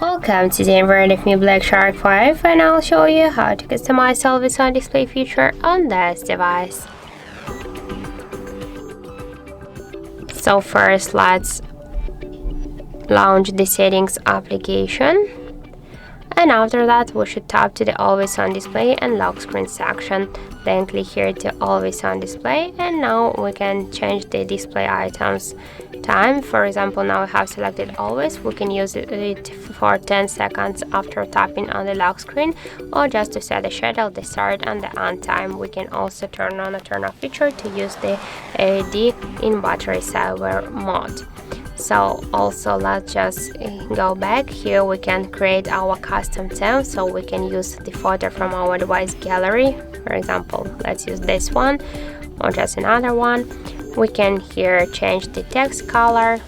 Welcome to the with me Black Shark 5, and I'll show you how to customize Always On Display feature on this device. So first let's launch the settings application, and after that we should tap to the Always On Display and lock screen section. Then click here to Always On Display, and now we can change the display items time. For example, now we have selected always. We can use it for 10 seconds after tapping on the lock screen, or just to set the schedule, the start and the end time. We can also turn on a turn off feature to use the LED in battery saver mode. So also let's just go back here. We can create our custom theme, so we can use the photo from our device gallery. For example, let's use this one or just another one. We can here change the text color.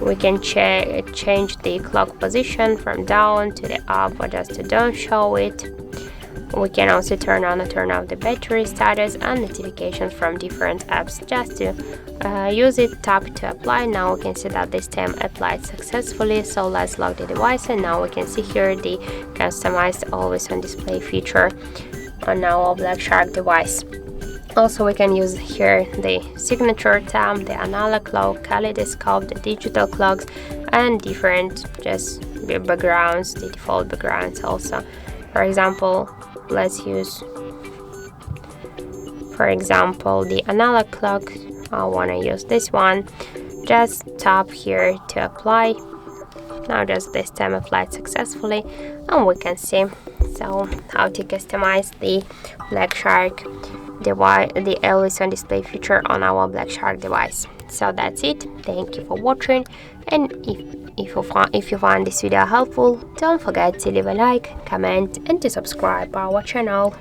We can change the clock position from down to the up, or just to don't show it. We can also turn on or turn off the battery status and notifications from different apps. Just to use it, tap to apply. Now we can see that this theme applied successfully. So let's lock the device, and now we can see here the customized Always On Display feature on our Black Shark device. Also, we can use here the signature tab, the analog clock, kaleidoscope, the digital clocks, and different just backgrounds, the default backgrounds also. For example, let's use, for example, the analog clock. I want to use this one. Just tap here to apply. Now just this time applied successfully, and we can see so how to customize the Black Shark device, the Always On Display feature on our Black Shark device. So that's it. Thank you for watching, and if you find this video helpful, don't forget to leave a like, comment, and to subscribe our channel.